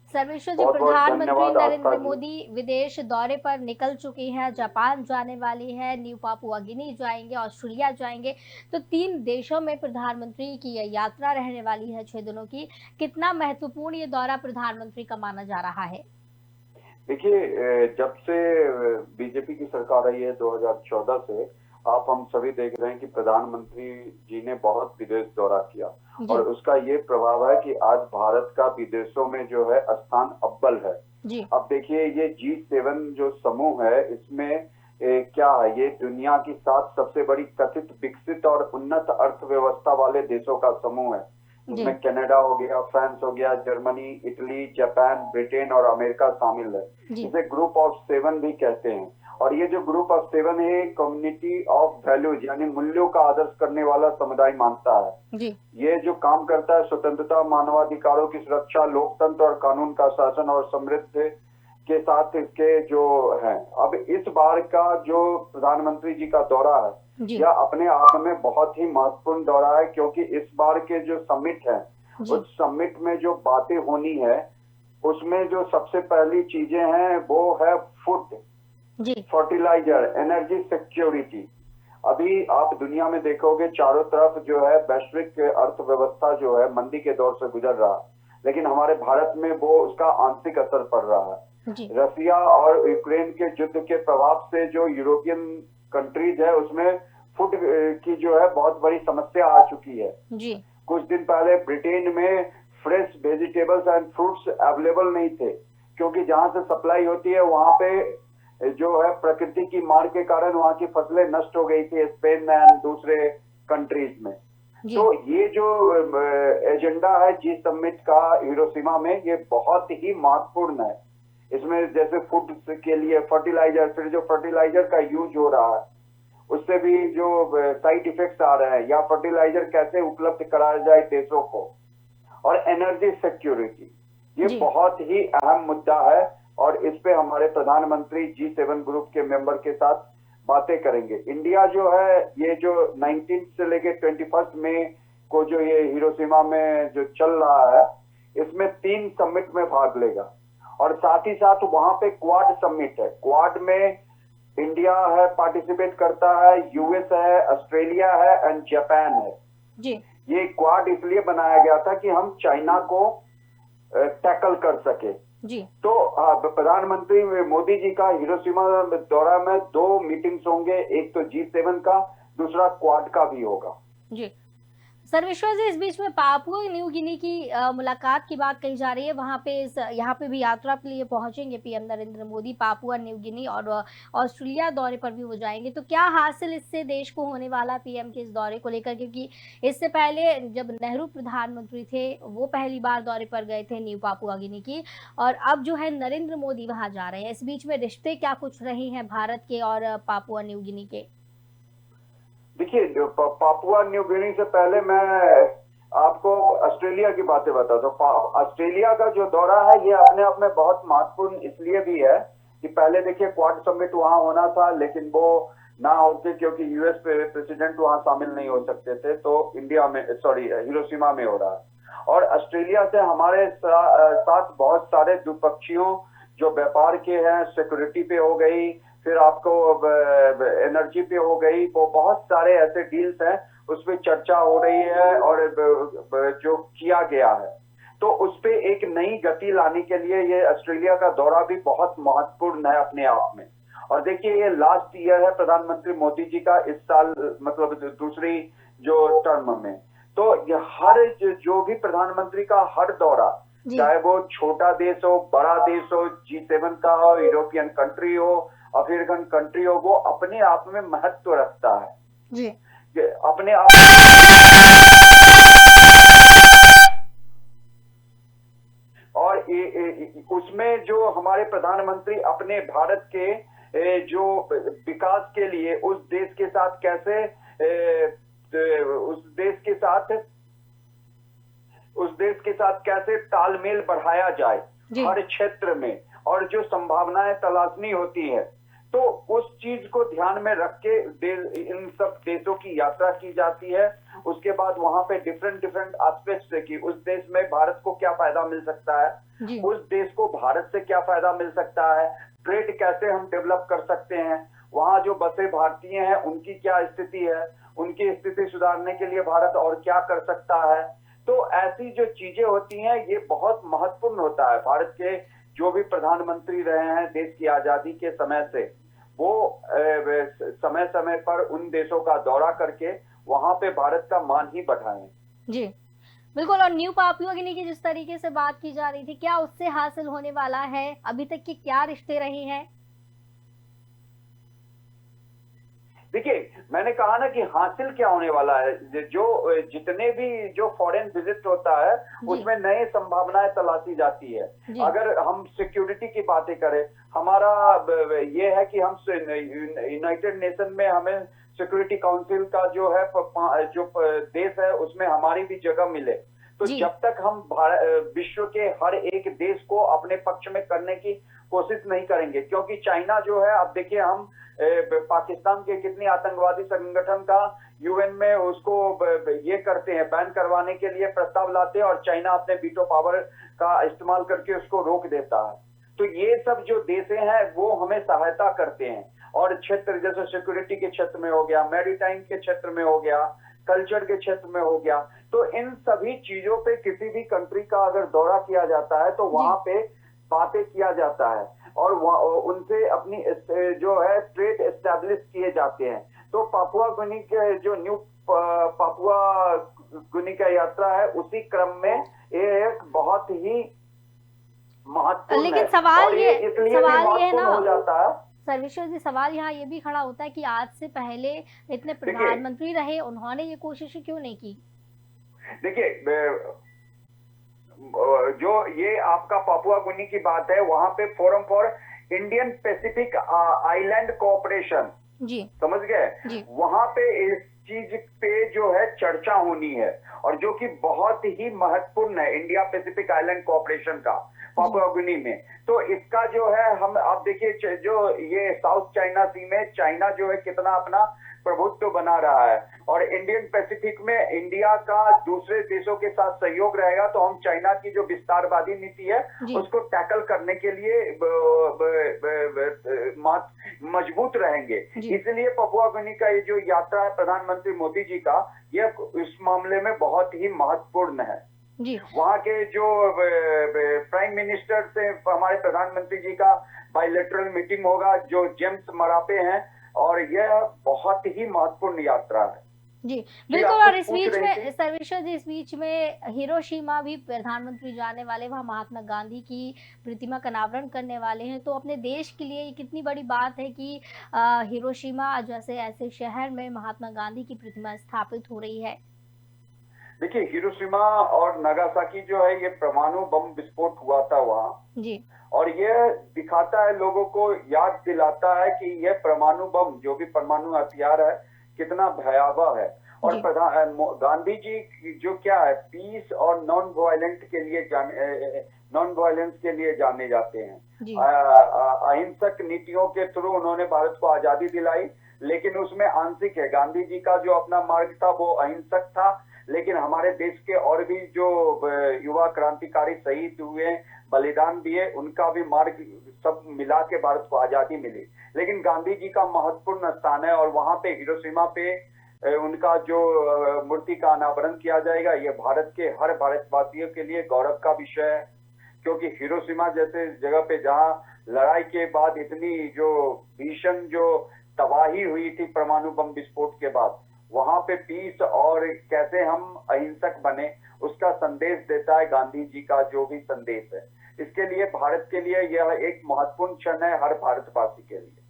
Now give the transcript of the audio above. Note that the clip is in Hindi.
सर्वेश्वर जी, बहुत बहुत प्रधानमंत्री धन्यवाद आस्था नरेंद्र जी। मोदी विदेश दौरे पर निकल चुके हैं, जापान जाने वाली है, न्यू पापुआ गिनी जाएंगे, ऑस्ट्रेलिया जाएंगे। तो 3 देशों में प्रधानमंत्री की यह यात्रा रहने वाली है 6 दिनों की। कितना महत्वपूर्ण ये दौरा प्रधानमंत्री का माना जा रहा है? देखिए, जब से बीजेपी की सरकार आई है 2014 से, आप हम सभी देख रहे हैं कि प्रधानमंत्री जी ने बहुत विदेश दौरा किया। और जी। उसका ये प्रभाव है कि आज भारत का विदेशों में जो है स्थान अव्वल है। जी। अब देखिए, ये G7 जो समूह है, इसमें क्या है, ये दुनिया की 7 सबसे बड़ी कथित विकसित और उन्नत अर्थव्यवस्था वाले देशों का समूह है। जी। जिसमें कनाडा हो गया, फ्रांस हो गया, जर्मनी, इटली, जापान, ब्रिटेन और अमेरिका शामिल है। जी। इसे ग्रुप ऑफ 7 भी कहते हैं। और ये जो ग्रुप ऑफ 7 है, कम्युनिटी ऑफ वैल्यूज यानी मूल्यों का आदर्श करने वाला समुदाय मानता है। जी। ये जो काम करता है स्वतंत्रता, मानवाधिकारों की सुरक्षा, लोकतंत्र और कानून का शासन और समृद्ध के साथ इसके जो है। अब इस बार का जो प्रधानमंत्री जी का दौरा है, जी। यह अपने आप में बहुत ही महत्वपूर्ण दौरा है, क्योंकि इस बार के जो समिट है, जी। उस समिट में जो बातें होनी है, उसमें जो सबसे पहली चीजें हैं वो है फूड, जी। Fertiliser, energy security. अभी आप दुनिया में देखोगे, चारों तरफ जो है वैश्विक अर्थव्यवस्था जो है मंदी के दौर से गुजर रहा है, लेकिन हमारे भारत में वो उसका आंशिक असर पड़ रहा है। जी। रसिया और यूक्रेन के युद्ध के प्रभाव से जो यूरोपियन कंट्रीज है, उसमें फूड की जो है बहुत बड़ी समस्या आ चुकी है। जी। कुछ दिन पहले ब्रिटेन में fresh vegetables and fruits available नहीं थे, क्योंकि जहां से सप्लाई होती है वहां पे जो है प्रकृति की मार के कारण वहां की फसलें नष्ट हो गई थी, स्पेन एंड दूसरे कंट्रीज में। जी। तो ये जो एजेंडा है जी समिट का हिरोशिमा में, ये बहुत ही महत्वपूर्ण है। इसमें जैसे फूड के लिए फर्टिलाइजर, फिर जो फर्टिलाइजर का यूज हो रहा है उससे भी जो साइड इफेक्ट्स आ रहे हैं, या फर्टिलाइजर कैसे उपलब्ध कराया जाए देशों को, और एनर्जी सिक्योरिटी, ये जी। बहुत ही अहम मुद्दा है। और इस पे हमारे प्रधानमंत्री G7 ग्रुप के मेंबर के साथ बातें करेंगे। इंडिया जो है, ये जो 19 से लेके 21 मई को जो ये हिरोशिमा में जो चल रहा है, इसमें 3 समिट में भाग लेगा। और साथ ही साथ वहां पे क्वाड समिट है। क्वाड में इंडिया है, पार्टिसिपेट करता है, यूएस है, ऑस्ट्रेलिया है एंड जापान है। जी। ये क्वाड इसलिए बनाया गया था कि हम चाइना को टैकल कर सके। जी। तो प्रधानमंत्री मोदी जी का हिरोशिमा दौरा में 2 मीटिंग्स होंगे, एक तो G7 का, दूसरा क्वाड का भी होगा। जी। सर्वेश्वर जी, इस बीच में पापुआ न्यू गिनी की मुलाकात की बात कही जा रही है। वहाँ पे यहाँ पे भी यात्रा के लिए पहुंचेंगे PM Narendra Modi. Papua New Guinea और ऑस्ट्रेलिया दौरे पर भी वो जाएंगे। तो क्या हासिल इससे देश को होने वाला पीएम के इस दौरे को लेकर? क्योंकि इससे पहले जब नेहरू प्रधानमंत्री थे, वो पहली बार दौरे पर गए थे न्यू पापुआ गिनी की, और अब जो है नरेंद्र मोदी वहां जा रहे हैं। इस बीच में रिश्ते क्या कुछ रहे हैं भारत के और पापुआ न्यू गिनी के? देखिए, जो पापुआ न्यू गिनी से पहले मैं आपको ऑस्ट्रेलिया की बातें बताता हूँ। ऑस्ट्रेलिया का जो दौरा है, ये अपने आप में बहुत महत्वपूर्ण इसलिए भी है कि पहले देखिए क्वाड समिट वहां होना था, लेकिन वो ना होते क्योंकि यूएस प्रेसिडेंट वहां शामिल नहीं हो सकते थे, तो इंडिया में, सॉरी, हिरोशिमा में हो रहा है। और ऑस्ट्रेलिया से हमारे साथ बहुत सारे द्विपक्षीयों जो व्यापार के हैं, सिक्योरिटी पे हो गई, फिर आपको एनर्जी पे हो गई, वो बहुत सारे ऐसे डील्स हैं, उसमें चर्चा हो रही है और जो किया गया है। तो उस पे एक नई गति लाने के लिए ये ऑस्ट्रेलिया का दौरा भी बहुत महत्वपूर्ण है अपने आप में। और देखिए, ये लास्ट ईयर है प्रधानमंत्री मोदी जी का, इस साल मतलब दूसरी जो टर्म में। तो ये हर जो भी प्रधानमंत्री का हर दौरा, चाहे वो छोटा देश हो, बड़ा देश हो, G7 का हो, यूरोपियन कंट्री हो, अफ्रीकन कंट्री हो, वो अपने आप में महत्व रखता है। जी। अपने आप और उसमें जो हमारे प्रधानमंत्री अपने भारत के जो विकास के लिए उस देश के साथ कैसे उस देश के साथ कैसे तालमेल बढ़ाया जाए हर क्षेत्र में, और जो संभावनाएं तलाशनी होती है, तो उस चीज को ध्यान में रख के इन सब देशों की यात्रा की जाती है। उसके बाद वहां पे डिफरेंट डिफरेंट एस्पेक्ट्स से कि उस देश में भारत को क्या फायदा मिल सकता है, जी, उस देश को भारत से क्या फायदा मिल सकता है, ट्रेड कैसे हम डेवलप कर सकते हैं, वहां जो बसे भारतीय हैं उनकी क्या स्थिति है, उनकी स्थिति सुधारने के लिए भारत और क्या कर सकता है। तो ऐसी जो चीजें होती हैं ये बहुत महत्वपूर्ण होता है। भारत के जो भी प्रधानमंत्री रहे हैं देश की आजादी के समय से, वो समय समय पर उन देशों का दौरा करके वहां पे भारत का मान ही बढ़ाएं। जी। बिल्कुल, और न्यू पापुआ गिनी की जिस तरीके से बात की जा रही थी, क्या उससे हासिल होने वाला है? अभी तक के क्या रिश्ते रहे हैं? देखिए, मैंने कहा ना कि हासिल क्या होने वाला है, जो जितने भी जो फॉरेन विजिट होता है जी, उसमें नई संभावनाएं तलाशी जाती है। जी, अगर हम सिक्योरिटी की बातें करें, हमारा ये है कि हम यूनाइटेड नेशन में हमें सिक्योरिटी काउंसिल का जो है जो देश है उसमें हमारी भी जगह मिले। तो जी, जब तक हम विश्व के हर एक देश को अपने पक्ष में करने की कोशिश नहीं करेंगे, क्योंकि चाइना जो है, अब देखिए हम पाकिस्तान के कितनी आतंकवादी संगठन का यूएन में उसको ये करते हैं, बैन करवाने के लिए प्रस्ताव लाते हैं और चाइना अपने वीटो पावर का इस्तेमाल करके उसको रोक देता है। तो ये सब जो देश हैं वो हमें सहायता करते हैं, और क्षेत्र जैसे सिक्योरिटी के क्षेत्र में हो गया, मैरीटाइम के क्षेत्र में हो गया, कल्चर के क्षेत्र में हो गया। तो इन सभी चीजों पे किसी भी कंट्री का अगर दौरा किया जाता है तो जी। वहां पे बातें किया जाता है और उनसे अपनी जो है ट्रेड एस्टेब्लिश किए जाते हैं। तो पापुआ गुनी के जो न्यू पापुआ गुनी का यात्रा है उसी क्रम में ये एक बहुत ही महत्वपूर्ण लेकिन है, और ये इसलिए भी सवाल ये है महत्वपूर्ण ना हो जाता है। सर्वेश्वर जी, सवाल यहाँ ये भी खड़ा होता है कि आज से पहले इतने देखिए प्रधानमंत्री रहे, उन्होंने ये कोशिशें क्यों नहीं की? देखिए जो ये आपका पापुआ गुनी की बात है, वहां पे forum for Indian Pacific island cooperation, जी, समझ गए, जी, वहां पे इस चीज पे जो है चर्चा होनी है, और जो कि बहुत ही महत्वपूर्ण है इंडिया पैसिफिक आइलैंड कोऑपरेशन का जी, पापुआ गुनी में। तो इसका जो है हम आप देखिए जो ये साउथ चाइना सी में चाइना जो है कितना अपना प्रभुत्व बना रहा है, और इंडियन पैसिफिक में इंडिया का दूसरे देशों के साथ सहयोग रहेगा, तो हम चाइना की जो विस्तारवादी नीति है जी, उसको टैकल करने के लिए मजबूत रहेंगे। जी, इसलिए पपुआ गुनी का ये जो यात्रा है प्रधानमंत्री मोदी जी का, ये इस मामले में बहुत ही महत्वपूर्ण है। जी। वहां के जो प्राइम मिनिस्टर से हमारे प्रधानमंत्री जी का बायलैटरल मीटिंग होगा जो जेम्स मरापे हैं, और यह बहुत ही महत्वपूर्ण यात्रा है। जी, जी, बिल्कुल। आप और कुछ इस पूछ बीच रही में थी। सर्वेश्वर जी, इस बीच में हिरोशिमा भी प्रधानमंत्री जाने वाले, वहाँ महात्मा गांधी की प्रतिमा का अनावरण करने वाले हैं। तो अपने देश के लिए ये कितनी बड़ी बात है कि हिरोशिमा जैसे ऐसे शहर में महात्मा गांधी की प्रतिमा स्थापित हो रही है। देखिए, हिरोशिमा और नागासाकी जो है ये परमाणु बम विस्फोट हुआ था वहां, जी, और यह दिखाता है, लोगों को याद दिलाता है कि यह परमाणु बम जो भी परमाणु हथियार है कितना भयावह है। और जी, गांधी जी जो क्या है, पीस और नॉन वायलेंस के लिए जाने जाते हैं। जी, अहिंसक नीतियों के थ्रू उन्होंने भारत को आजादी दिलाई, लेकिन उसमें आंशिक है, गांधी जी का जो अपना मार्ग था वो अहिंसक था, लेकिन हमारे देश के और भी जो युवा क्रांतिकारी शहीद हुए, बलिदान दिए, उनका भी मार्ग सब मिला के भारत को आजादी मिली। लेकिन गांधी जी का महत्वपूर्ण स्थान है, और वहां पे हिरोशिमा पे उनका जो मूर्ति का अनावरण किया जाएगा, ये भारत के हर भारतवासियों के लिए गौरव का विषय है। क्योंकि हिरोशिमा जैसे जगह पे जहां लड़ाई के बाद इतनी जो भीषण जो तबाही हुई थी परमाणु बम विस्फोट के बाद, वहां पे पीस और कैसे हम अहिंसक बने उसका संदेश देता है गांधी जी का जो भी संदेश है। इसके लिए भारत के लिए यह एक महत्वपूर्ण क्षण है, हर भारतवासी के लिए।